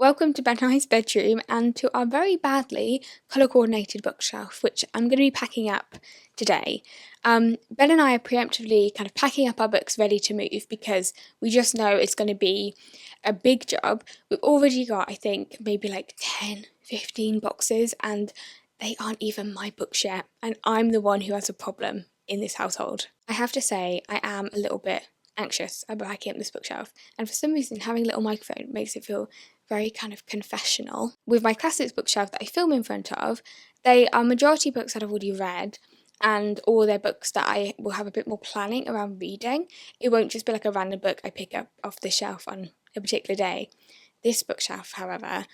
Welcome to Ben and I's bedroom and to our very badly colour-coordinated bookshelf, which I'm going to be packing up today. Ben and I are preemptively kind of packing up our books ready to move because we just know it's going to be a big job. We've already got, I think, maybe like 10, 15 boxes and they aren't even my books yet, and I'm the one who has a problem in this household. I have to say, I am a little bit anxious about packing up this bookshelf, and for some reason having a little microphone makes it feel very kind of confessional. With my classics bookshelf that I film in front of, they are majority books that I've already read, and all their books that I will have a bit more planning around reading. It won't just be like a random book I pick up off the shelf on a particular day. This bookshelf, however,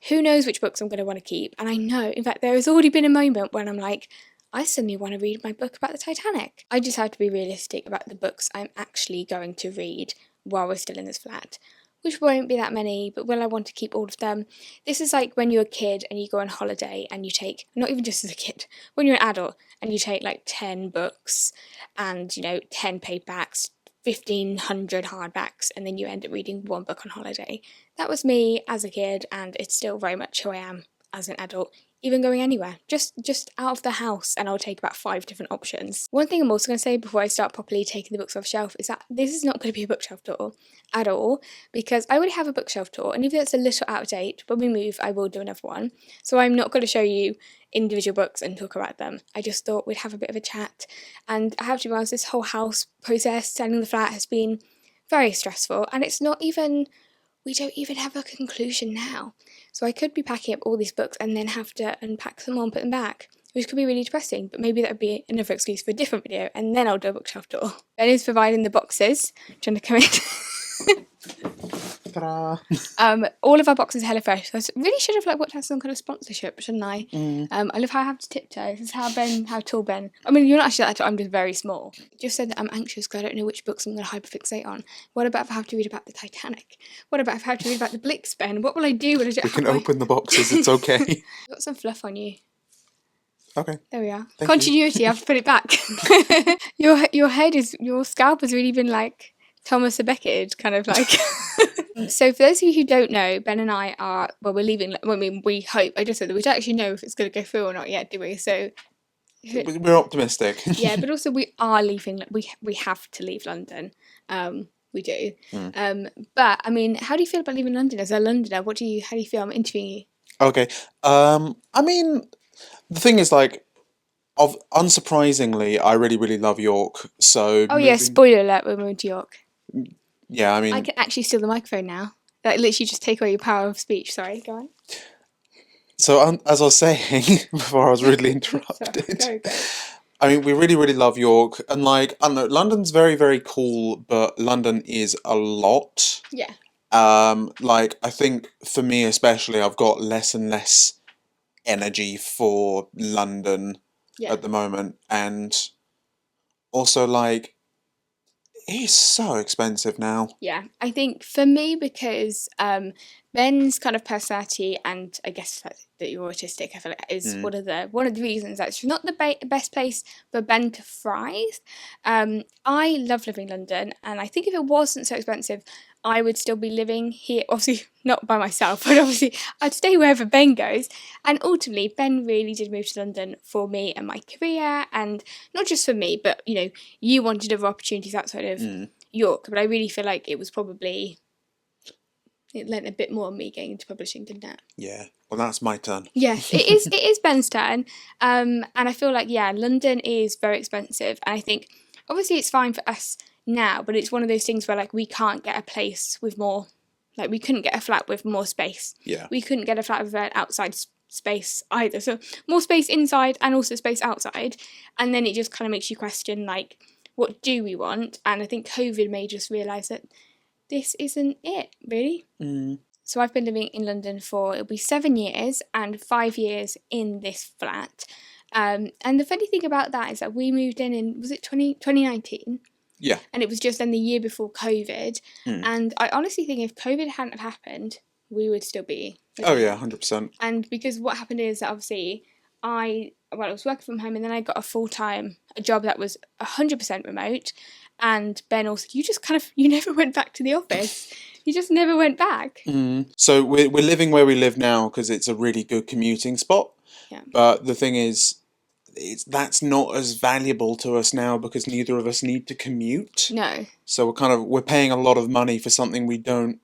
who knows which books I'm going to want to keep, and I know, in fact, there has already been a moment when I'm like, I suddenly want to read my book about the Titanic. I just have to be realistic about the books I'm actually going to read while we're still in this flat, which won't be that many, but will I want to keep all of them? This is like when you're a kid and you go on holiday and you take, not even just as a kid, when you're an adult and you take like 10 books and, 10 paperbacks, 1,500 hardbacks, and then you end up reading one book on holiday. That was me as a kid, and it's still very much who I am as an adult, even going anywhere, just out of the house, and I'll take about 5 different options. One thing I'm also going to say before I start properly taking the books off shelf is that this is not going to be a bookshelf tour at all, because I already have a bookshelf tour, and even though it's a little out of date, when we move I will do another one, so I'm not going to show you individual books and talk about them. I just thought we'd have a bit of a chat, and I have to be honest, this whole house process, selling the flat, has been very stressful, and it's not even, we don't even have a conclusion now. So I could be packing up all these books and then have to unpack them all and put them back, which could be really depressing, but maybe that would be another excuse for a different video, and then I'll do a bookshelf tour. Ben is providing the boxes. Trying to come in. Ta-da! All of our boxes are HelloFresh, so I really should have worked out some kind of sponsorship, shouldn't I? I love how I have to tiptoe. This is how tall Ben. I mean, you're not actually that tall, I'm just very small. Just said that I'm anxious because I don't know which books I'm going to hyperfixate on. What about if I have to read about the Titanic? What about if I have to read about the Blix, Ben? What will I do when I don't We can open the boxes, it's okay. I've got some fluff on you. Okay. There we are. Thank Continuity, I have to put it back. Your scalp has really been like Thomas a Beckett, kind of like. So for those of you who don't know, Ben and I are, well, we're leaving, I mean, we hope, I just said that we don't actually know if it's going to go through or not yet, do we? So We're optimistic. yeah, but also we are leaving, we have to leave London. We do. But I mean, how do you feel about leaving London as a Londoner? How do you feel? I'm interviewing you. Okay. I mean, the thing is, unsurprisingly, I really, really love York, so... Oh yeah, spoiler alert, we're moving to York. Yeah, I mean... I can actually steal the microphone now. Like, literally just take away your power of speech. Sorry, go on. So, as I was saying, before I was rudely interrupted... Go. I mean, we really, really love York, and I don't know, London's very, very cool, but London is a lot. Yeah. I think, for me especially, I've got less and less energy for London at the moment, and also, it's so expensive now. Yeah, I think for me, because Ben's kind of personality, and I guess that you're autistic, I feel like is one of the reasons that it's not the best place for Ben to thrive. I love living in London, and I think if it wasn't so expensive, I would still be living here, obviously not by myself, but obviously I'd stay wherever Ben goes. And ultimately, Ben really did move to London for me and my career, and not just for me, but, you wanted other opportunities outside of York, but I really feel like it was probably, it lent a bit more on me getting into publishing, didn't it? Yeah, well, that's my turn. Yes, it is Ben's turn, and I feel like, London is very expensive, and I think, obviously it's fine for us now, but it's one of those things where we can't get a place with more, we couldn't get a flat with more space. Yeah. We couldn't get a flat with an outside space either, so more space inside and also space outside, and then it just kind of makes you question what do we want? And I think COVID made us realise that this isn't it, really. So I've been living in London for, it'll be 7 years, and 5 years in this flat, and the funny thing about that is that we moved in was it 2019? Yeah. And it was just then the year before COVID. And I honestly think if COVID hadn't have happened, we would still be. Oh yeah, 100%. And because what happened is that obviously I was working from home, and then I got a job that was 100% remote. And Ben also, you never went back to the office. You just never went back. So we're living where we live now because it's a really good commuting spot. Yeah. But the thing is, that's not as valuable to us now because neither of us need to commute. No. So we're paying a lot of money for something we don't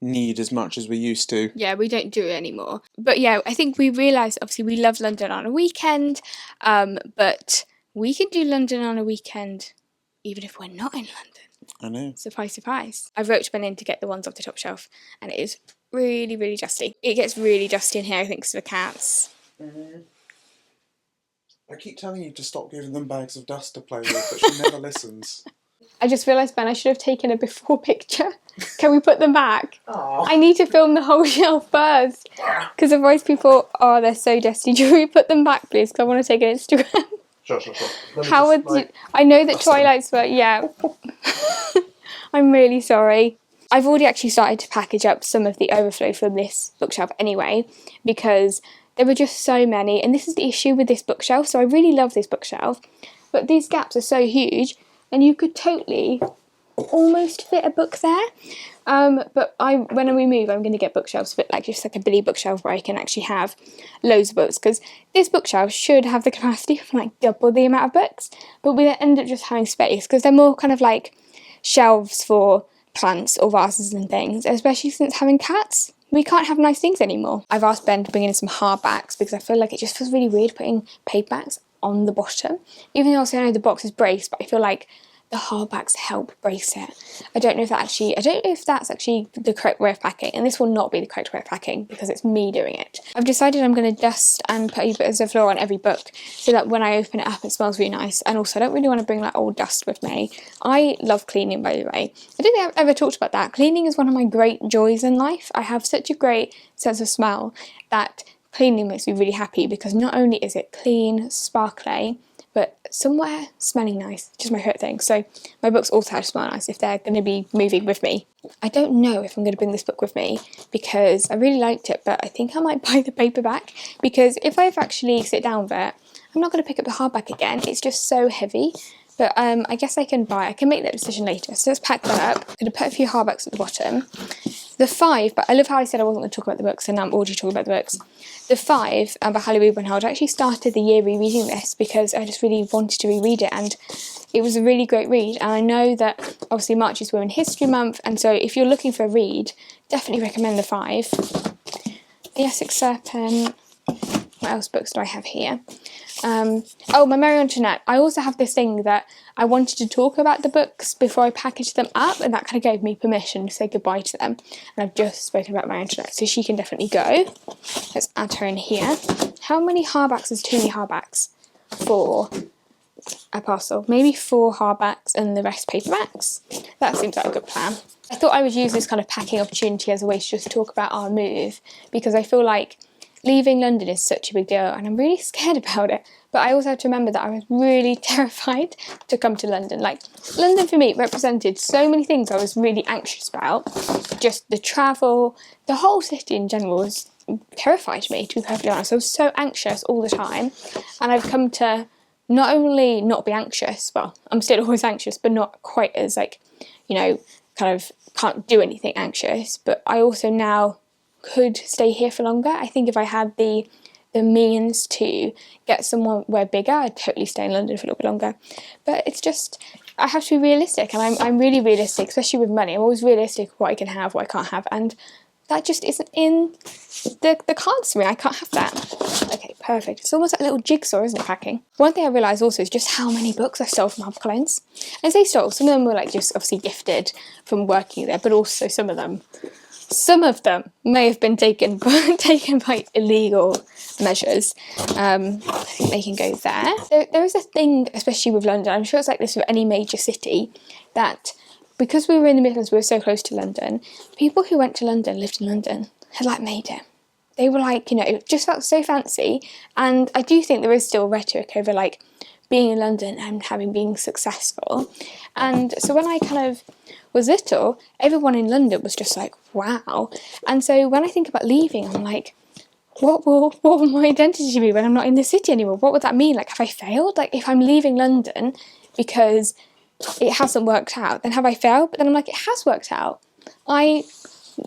need as much as we used to. Yeah, we don't do it anymore. But yeah, I think we realised, obviously, we love London on a weekend, but we can do London on a weekend even if we're not in London. I know. Surprise, surprise. I wrote to Ben in to get the ones off the top shelf, and it is really, really dusty. It gets really dusty in here, I think, because of the cats. I keep telling you to stop giving them bags of dust to play with, but she never listens. I just realised, Ben, I should have taken a before picture. Can we put them back? Aww. I need to film the whole shelf first. Because otherwise people, they're so dusty. Do we put them back, please? Because I want to take an Instagram. Sure. How would you... I know that Twilight's were... Yeah. I'm really sorry. I've already actually started to package up some of the overflow from this bookshelf anyway, because there were just so many. And this is the issue with this bookshelf. So I really love this bookshelf. But these gaps are so huge. And you could totally almost fit a book there. But when we move, I'm going to get bookshelves fit just like a Billy bookshelf where I can actually have loads of books. Because this bookshelf should have the capacity for double the amount of books. But we end up just having space because they're more kind of like shelves for plants or vases and things. Especially since having cats, we can't have nice things anymore. I've asked Ben to bring in some hardbacks because I feel like it just feels really weird putting paperbacks on the bottom. Even though I know the box is braced, but I feel like the hardbacks help brace it. I don't know if that's actually the correct way of packing, and this will not be the correct way of packing because it's me doing it. I've decided I'm going to dust and put a bit of Zoflor on every book so that when I open it up it smells really nice, and also I don't really want to bring old dust with me. I love cleaning, by the way. I don't think I've ever talked about that. Cleaning is one of my great joys in life. I have such a great sense of smell that cleaning makes me really happy because not only is it clean, sparkly, but somewhere smelling nice, which is my favourite thing. So my books also have to smell nice if they're going to be moving with me. I don't know if I'm going to bring this book with me because I really liked it, but I think I might buy the paperback because if I actually sit down with it, I'm not going to pick up the hardback again. It's just so heavy. But I guess I can make that decision later. So let's pack that up. I'm going to put a few hardbacks at the bottom. The 5, but I love how I said I wasn't going to talk about the books, and now I'm already talking about the books. The 5 by Hallie Rubenhold, I actually started the year rereading this because I just really wanted to reread it, and it was a really great read. And I know that obviously March is Women History Month, and so if you're looking for a read, definitely recommend the 5. The Essex Serpent. What else books do I have here? My Marie Antoinette. I also have this thing that I wanted to talk about the books before I packaged them up, and that kind of gave me permission to say goodbye to them. And I've just spoken about Marie Antoinette, so she can definitely go. Let's add her in here. How many hardbacks is too many hardbacks for a parcel? Maybe 4 hardbacks and the rest paperbacks. That seems like a good plan. I thought I would use this kind of packing opportunity as a way to just talk about our move, because I feel like leaving London is such a big deal and I'm really scared about it. But I also have to remember that I was really terrified to come to London. London for me represented so many things I was really anxious about. Just the travel, the whole city in general terrified me, to be perfectly honest. I was so anxious all the time. And I've come to not only not be anxious, well, I'm still always anxious, but not quite as kind of can't do anything anxious. But I also now could stay here for longer. I think if I had the means to get somewhere bigger, I'd totally stay in London for a little bit longer. But it's just, I have to be realistic, and I'm really realistic, especially with money. I'm always realistic what I can have, what I can't have, and that just isn't in the cards for me. I can't have that. Okay, perfect. It's almost like a little jigsaw, isn't it, packing? One thing I realised also is just how many books I stole from HarperCollins. I say stole, some of them were just obviously gifted from working there, but also some of them may have been taken by illegal measures. I think they can go there. There is a thing, especially with London, I'm sure it's like this with any major city, that because we were in the Midlands, we were so close to London, people who went to London, lived in London, had made it. They were it just felt so fancy. And I do think there is still rhetoric over being in London and being successful. And so when I kind of was little, everyone in London was just wow. And so when I think about leaving, I'm what will my identity be when I'm not in the city anymore? What would that mean? Have I failed? If I'm leaving London because it hasn't worked out, then have I failed? But then I'm it has worked out. I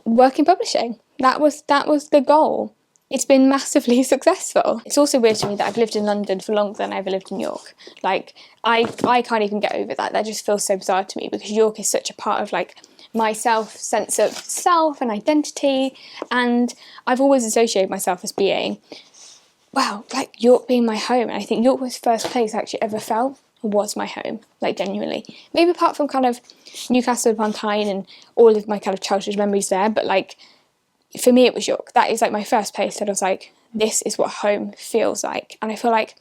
work in publishing. That was the goal. It's been massively successful. It's also weird to me that I've lived in London for longer than I ever lived in York. Like, I can't even get over that. That just feels so bizarre to me, because York is such a part of, like, my sense of self and identity, and I've always associated myself as being, wow, like, York being my home. And I think York was the first place I actually ever felt was my home, like, genuinely. Maybe apart from kind of Newcastle upon Tyne and all of my kind of childhood memories there, but, like, for me it was York. That is, like, my first place that I was like, this is what home feels like. And I feel like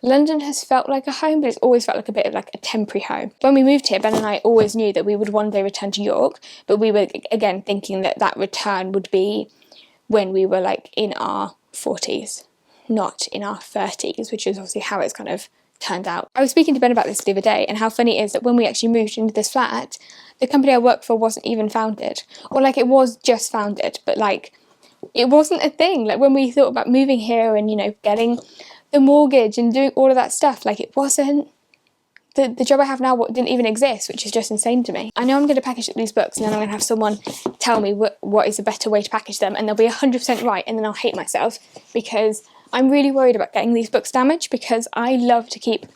London has felt like a home, but it's always felt like a bit of, like, a temporary home. When we moved here, Ben and I always knew that we would one day return to York, but we were, again, thinking that that return would be when we were, like, in our 40s, not in our 30s, which is obviously how it's kind of turned out. I was speaking to Ben about this the other day, and how funny it is that when we actually moved into this flat, the company I work for wasn't even founded. Or, like, it was just founded, but, like, it wasn't a thing. Like, when we thought about moving here and, you know, getting the mortgage and doing all of that stuff, like, it wasn't, the job I have now didn't even exist, which is just insane to me. I know I'm going to package up these books, and then I'm going to have someone tell me what is a better way to package them, and they'll be 100% right, and then I'll hate myself, because I'm really worried about getting these books damaged, because I love to keep,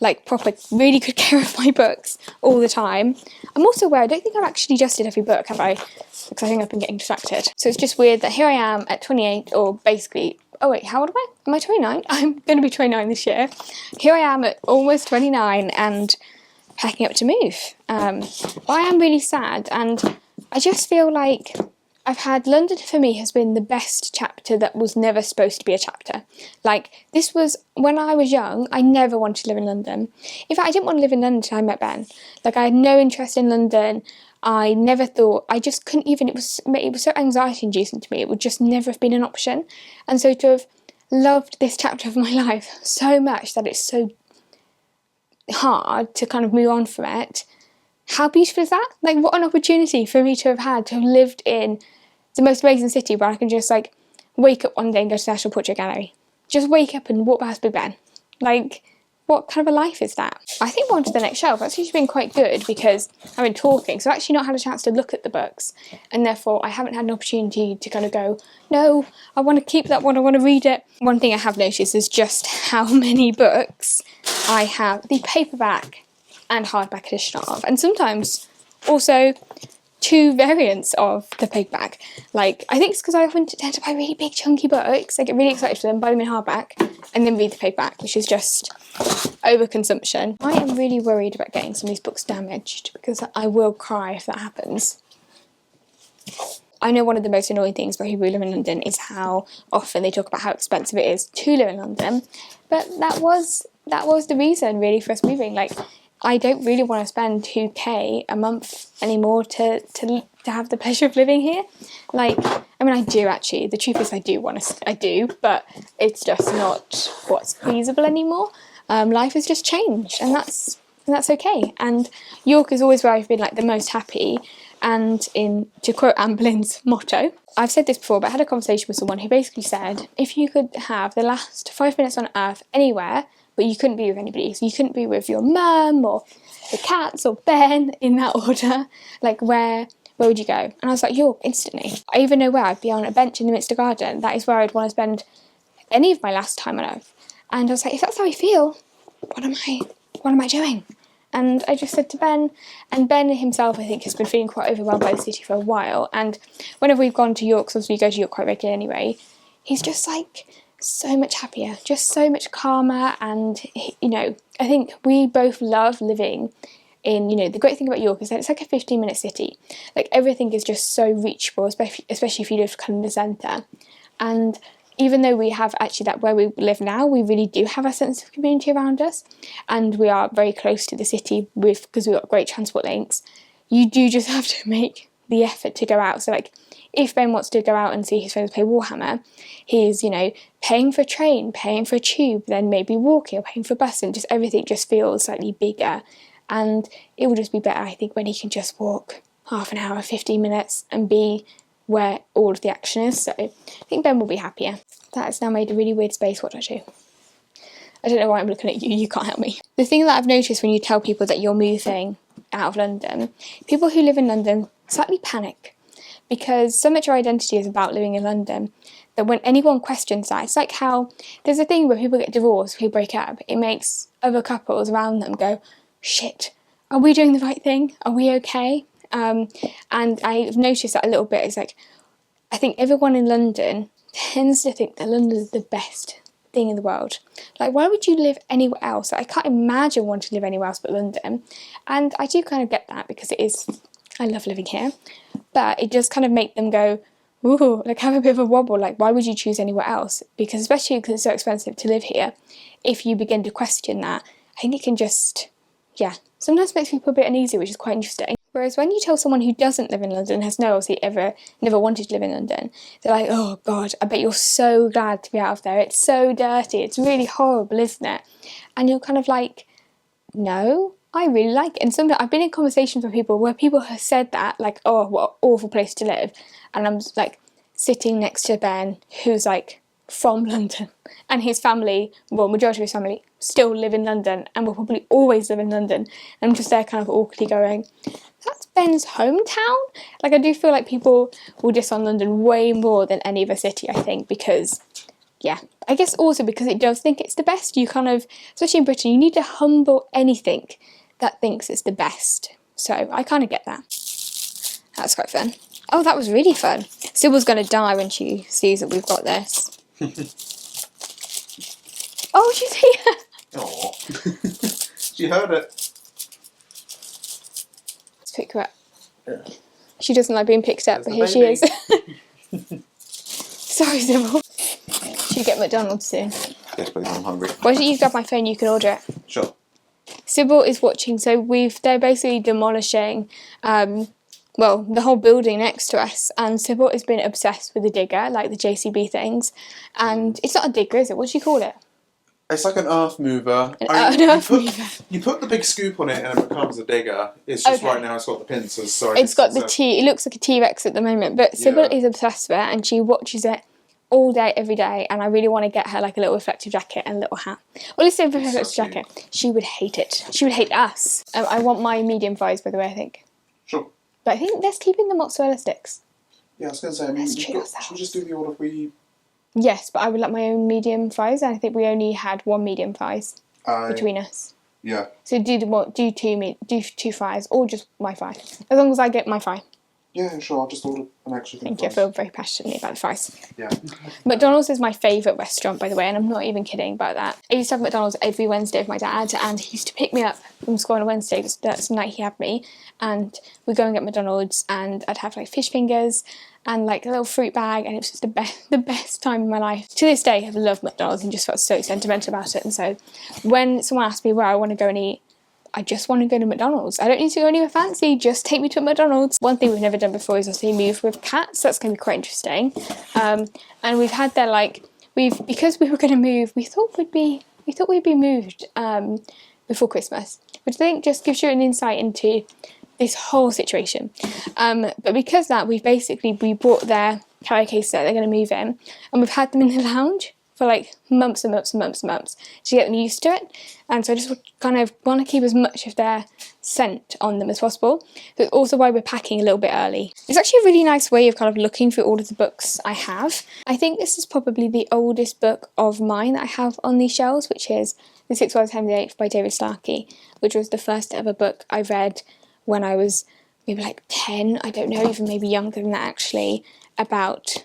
like, proper, really good care of my books all the time. I'm also aware I don't think I've actually adjusted every book, have I? Because I think I've been getting distracted. So it's just weird that here I am at 28, or basically, oh wait, how old am I? Am I 29? I'm going to be 29 this year. Here I am at almost 29 and packing up to move. But I am really sad, and I just feel like I've had, London for me has been the best chapter that was never supposed to be a chapter. Like, this was, when I was young, I never wanted to live in London. In fact, I didn't want to live in London until I met Ben. Like, I had no interest in London. I never thought, I just couldn't even, it was so anxiety inducing to me, it would just never have been an option. And so to have loved this chapter of my life so much that it's so hard to kind of move on from it, how beautiful is that? Like, what an opportunity for me to have had, to have lived in the most amazing city where I can just, like, wake up one day and go to the National Portrait Gallery. Just wake up and walk past Big Ben. Like, what kind of a life is that? I think we're on to the next shelf. That's actually been quite good, because I've been talking, so I've actually not had a chance to look at the books, and therefore I haven't had an opportunity to kind of go, no, I want to keep that one, I want to read it. One thing I have noticed is just how many books I have the paperback and hardback edition of, and sometimes also two variants of the paperback. Like, I think it's because I often tend to buy really big chunky books. I get really excited for them, buy them in hardback, and then read the paperback, which is just overconsumption. I am really worried about getting some of these books damaged, because I will cry if that happens. I know one of the most annoying things about people who live in London is how often they talk about how expensive it is to live in London, but that was the reason really for us moving. Like, I don't really want to spend 2k a month anymore to have the pleasure of living here. Like, I mean, I do actually. The truth is, I do, but it's just not what's feasible anymore. Life has just changed, and that's okay. And York is always where I've been, like, the most happy. And to quote Anne Boleyn's motto, I've said this before, but I had a conversation with someone who basically said, if you could have the last 5 minutes on Earth anywhere, but you couldn't be with anybody, so you couldn't be with your mum or the cats or Ben in that order, like, where would you go? And I was like, York, instantly. I even know where. I'd be on a bench in the Minster Garden. That is where I'd want to spend any of my last time on Earth. And I was like, if that's how I feel, what am I doing? And I just said to Ben, and Ben himself, I think, has been feeling quite overwhelmed by the city for a while, and whenever we've gone to York, because we go to York quite regularly anyway, he's just, like, so much happier, just so much calmer. And, you know, I think we both love living in, you know, the great thing about York is that it's like a 15-minute city. Like, everything is just so reachable, especially if you live kind of in the centre. And even though we have actually that where we live now, we really do have a sense of community around us, and we are very close to the city because we've got great transport links. You do just have to make the effort to go out. So, like, if Ben wants to go out and see his friends play Warhammer, he's, you know, paying for a train, paying for a tube, then maybe walking or paying for a bus, and just everything just feels slightly bigger. And it will just be better, I think, when he can just walk half an hour, 15 minutes and be where all of the action is. So I think Ben will be happier. That has now made a really weird space. What do I do? I don't know why I'm looking at you. You can't help me. The thing that I've noticed when you tell people that you're moving out of London, people who live in London slightly panic because so much of our identity is about living in London that when anyone questions that, it's like how there's a thing where people get divorced, who break up, it makes other couples around them go, shit, are we doing the right thing? Are we okay? And I've noticed that a little bit. It's like, I think everyone in London tends to think that London is the best thing in the world. Like, why would you live anywhere else? I can't imagine wanting to live anywhere else but London. And I do kind of get that because I love living here. But it does kind of make them go, ooh, like have a bit of a wobble. Like, why would you choose anywhere else? Because especially because it's so expensive to live here, if you begin to question that, I think it can just, sometimes makes people a bit uneasy, which is quite interesting. Whereas when you tell someone who doesn't live in London, has obviously never wanted to live in London, they're like, oh God, I bet you're so glad to be out of there. It's so dirty. It's really horrible, isn't it? And you're kind of like, no, I really like it. And sometimes I've been in conversations with people where people have said that, like, oh, what an awful place to live. And I'm like sitting next to Ben, who's like from London, and his family, well, majority of his family, still live in London and will probably always live in London. And I'm just there kind of awkwardly going, that's Ben's hometown? Like, I do feel like people will diss on London way more than any other city, I think, because, I guess also because it does think it's the best. You kind of, especially in Britain, you need to humble anything that thinks it's the best. So I kind of get that. That's quite fun. Oh, that was really fun. Sybil's going to die when she sees that we've got this. Oh, she's here. Oh, she heard it. Let's pick her up. Yeah. She doesn't like being picked up, but here she is. Sorry, Sybil. Should get McDonald's soon. Yes, please, I'm hungry. Why don't you grab my phone? You can order it. Sure. Sybil is watching, so they're basically demolishing the whole building next to us, and Sybil has been obsessed with the digger, like the JCB things. And it's not a digger, is it? What do you call it? It's like an earth mover. An earth mover. You put the big scoop on it and it becomes a digger. It's just right now it's got the pincers. Sorry. It's got the T. It looks like a T-Rex at the moment, but Sybil is obsessed with it and she watches it all day, every day, and I really want to get her like a little reflective jacket and a little hat. Well, let's say a reflective jacket. She would hate it. She would hate us. I want my medium fries, by the way, I think. Sure. But I think let's keep in the mozzarella sticks. Yeah, I was going to say, should we just do the order we... Yes, but I would like my own medium fries, and I think we only had one medium fries between us. Yeah. So do two fries, or just my fry. As long as I get my fry. Yeah, sure, I'll just order an extra thing. Thank you, I feel very passionately about the fries. Yeah. McDonald's is my favourite restaurant, by the way, and I'm not even kidding about that. I used to have McDonald's every Wednesday with my dad, and he used to pick me up from school on a Wednesday. That's the night he had me, and we'd go and get McDonald's, and I'd have like fish fingers and like a little fruit bag, and it was just the best time of my life. To this day, I love McDonald's and just felt so sentimental about it. And so when someone asks me where I want to go and eat, I just want to go to McDonald's. I don't need to go anywhere fancy, just take me to McDonald's. One thing we've never done before is obviously move with cats. That's going to be quite interesting. And we've had their because we were going to move, we thought we'd be moved before Christmas, which I think just gives you an insight into this whole situation. But because that, we bought their carrier case that they're going to move in, and we've had them in the lounge for like months and months and months and months to get them used to it. And so I just kind of want to keep as much of their scent on them as possible. That's also why we're packing a little bit early. It's actually a really nice way of kind of looking through all of the books I have. I think this is probably the oldest book of mine that I have on these shelves, which is The Six Wives of Henry VIII by David Starkey, which was the first ever book I read when I was maybe like 10, I don't know, even maybe younger than that actually, about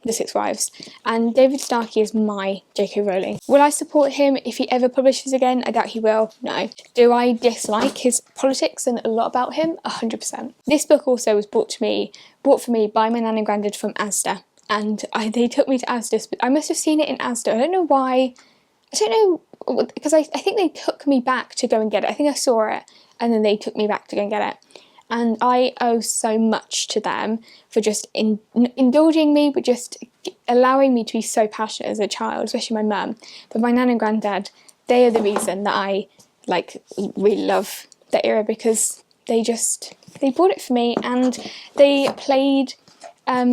the Six Wives. And David Starkey is my J.K. Rowling. Will I support him if he ever publishes again? I doubt he will, no. Do I dislike his politics and a lot about him? 100%. This book also was bought for me by my nan and granddad from Asda. And they took me to Asda, but I must have seen it in Asda. I don't know why. I don't know, because I think they took me back to go and get it. I think I saw it and then they took me back to go and get it. And I owe so much to them for just indulging me, but just allowing me to be so passionate as a child, especially my mum. But my nan and granddad, they are the reason that I really love that era, because they bought it for me, and they played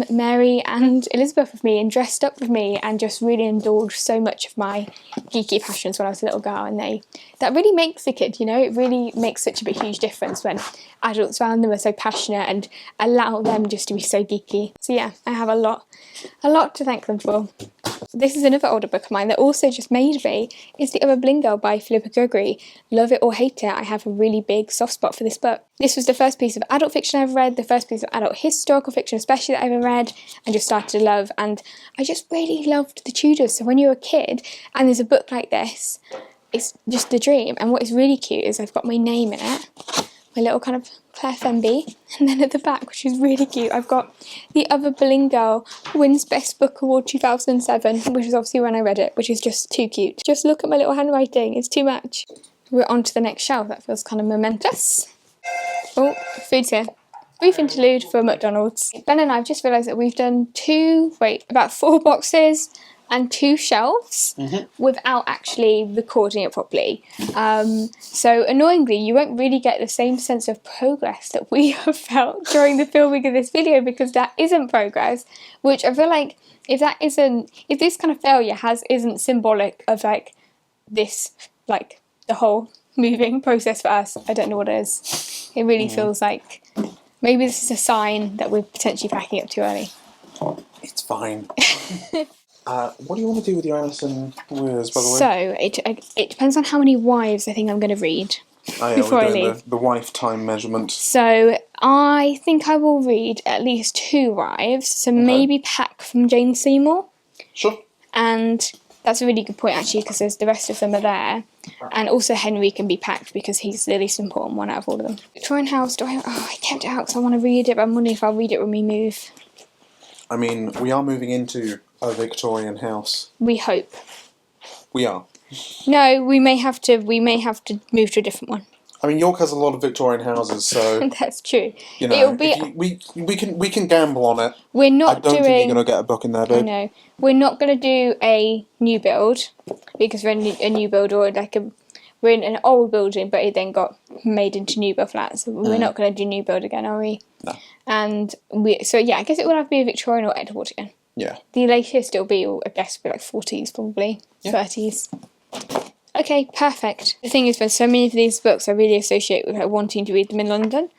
Mary and Elizabeth with me and dressed up with me and just really indulged so much of my geeky passions when I was a little girl, and that really makes a kid, you know, it really makes such a big huge difference when adults around them are so passionate and allow them just to be so geeky. So yeah, I have a lot to thank them for. This is another older book of mine that also just made me, is The Other Boleyn Girl by Philippa Gregory. Love it or hate it, I have a really big soft spot for this book. This was the first piece of adult fiction I've read, the first piece of adult historical fiction especially that I ever read, and just started to love, and I just really loved the Tudors. So when you're a kid and there's a book like this, it's just a dream. And what is really cute is I've got my name in it, my little kind of Claire Fenby, and then at the back, which is really cute, I've got The Other Boleyn Girl wins Best Book Award 2007, which is obviously when I read it, which is just too cute. Just look at my little handwriting, it's too much. We're on to the next shelf, that feels kind of momentous. Oh, food's here. Brief interlude for McDonald's. Ben and I have just realised that we've done about 4 boxes and 2 shelves without actually recording it properly. So annoyingly, you won't really get the same sense of progress that we have felt during the filming of this video, because that isn't progress, which I feel like if this kind of failure isn't symbolic of like this, like the whole moving process for us, I don't know what it is. It really feels like maybe this is a sign that we're potentially packing up too early. It's fine. What do you want to do with your Alison Weirs, by the way? So, it depends on how many wives I think I'm going to read before I leave. The wife time measurement. So, I think I will read at least 2 wives, so maybe pack from Jane Seymour. Sure. And that's a really good point, actually, because the rest of them are there. And also Henry can be packed because he's the least important one out of all of them. Victorian House, I kept it out because I want to read it, but I'm wondering if I'll read it when we move. I mean, we are moving into a Victorian house. We hope. We are. No, we may have to move to a different one. I mean, York has a lot of Victorian houses, so that's true. You know, it'll be we can gamble on it. We're not I don't think you're gonna get a book in there, babe. I know. We're not gonna do a new build because we're in a new build, or we're in an old building, but it then got made into new build flats. So we're not gonna do new build again, are we? No. And I guess it will have to be a Victorian or Edward again. Yeah. The latest it'll be, I guess, like 40s probably, 30s. Okay, perfect. The thing is, there's so many of these books I really associate with like wanting to read them in London,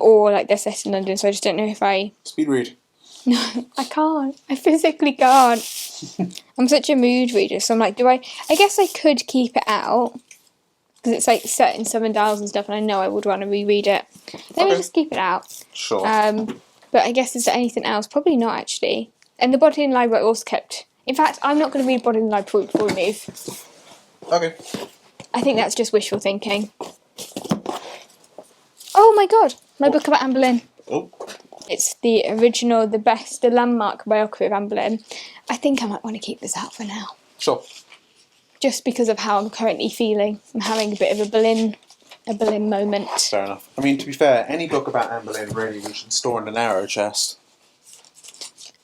or like they're set in London. So I just don't know if I speed read. No, I can't. I physically can't. I'm such a mood reader, so I'm like, I guess I could keep it out because it's like set in Southern Dales and stuff, and I know I would want to reread it. Let me just keep it out. Sure. But I guess is there anything else? Probably not actually. And the Bodleian Library also kept. In fact, I'm not going to read Bodleian Library before we move. Okay. I think that's just wishful thinking. Oh my god! My book about Anne Boleyn. Oh. It's the original, the landmark biography of Anne Boleyn. I think I might want to keep this out for now. Sure. Just because of how I'm currently feeling. I'm having a bit of a Boleyn moment. Fair enough. I mean, to be fair, any book about Anne Boleyn really we should store in an arrow chest.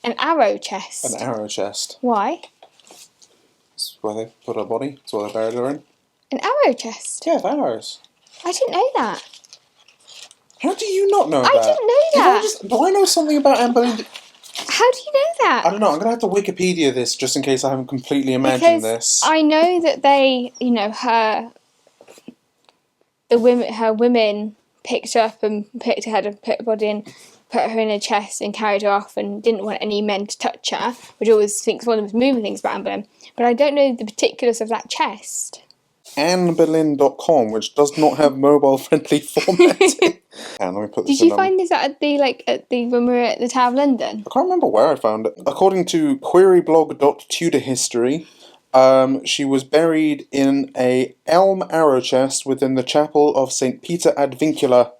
An arrow chest? An arrow chest. Why? It's where they put her body. It's where they buried her in. An arrow chest? Yeah, arrows. I didn't know that. How do you not know that? I didn't know that. Do I know something about Anne Boleyn? How do you know that? I don't know. I'm going to have to Wikipedia this just in case I haven't completely imagined this. I know that they, her women picked her up and picked her head and put her body in, put her in a chest and carried her off and didn't want any men to touch her, which I always thinks one of the most moving things about Anne Boleyn. But I don't know the particulars of that chest. AnneBoleyn.com, which does not have mobile-friendly formatting. Let me put this Did you find this at when we were at the Tower of London? I can't remember where I found it. According to queryblog.tudorhistory, she was buried in a elm arrow chest within the chapel of St. Peter ad Vincula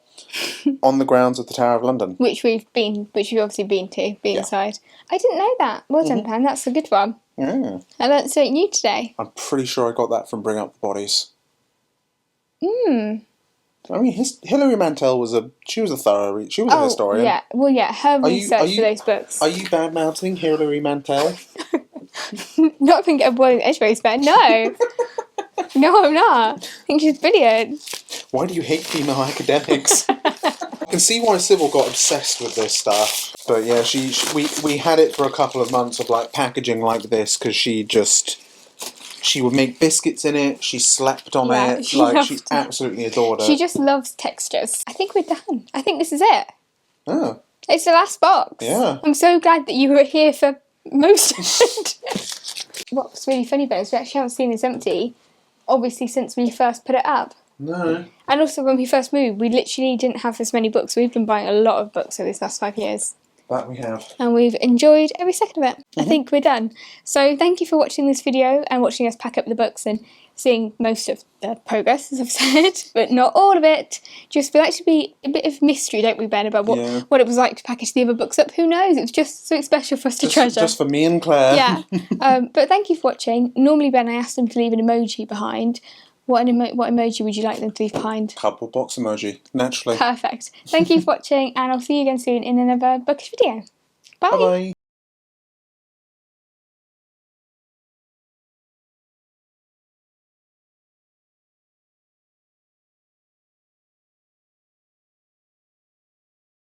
on the grounds of the Tower of London. Which we've obviously been inside. I didn't know that. Well done, Pam. That's a good one. Yeah. I learnt something new today. I'm pretty sure I got that from Bring Up the Bodies. I mean, Hilary Mantel was a thorough she was a historian. Yeah. Well, yeah, her research for those books. Are you bad-mouthing Hilary Mantel? Not think of Boiling Edgeways fan, no. No, I'm not. I think she's brilliant. Why do you hate female academics? I can see why Sybil got obsessed with this stuff. But yeah, we had it for a couple of months of like packaging like this because she would make biscuits in it. She slept on it. She absolutely adored it. She just loves textures. I think we're done. I think this is it. Oh. It's the last box. Yeah. I'm so glad that you were here for most of it. What's really funny about it is we actually haven't seen this empty, obviously, since we first put it up. No. And also when we first moved, we literally didn't have this many books. We've been buying a lot of books over these last 5 years. That we have. And we've enjoyed every second of it. I think we're done. So thank you for watching this video and watching us pack up the books and seeing most of the progress, as I've said, but not all of it. Just we like to be a bit of mystery, don't we, Ben, about what it was like to package the other books up. Who knows? It's just something special for us to treasure. Just for me and Claire. Yeah. But thank you for watching. Normally, Ben, I asked them to leave an emoji behind. What emoji would you like them to leave behind? Couple box emoji, naturally. Perfect. Thank you for watching, and I'll see you again soon in another bookish video. Bye. Bye-bye.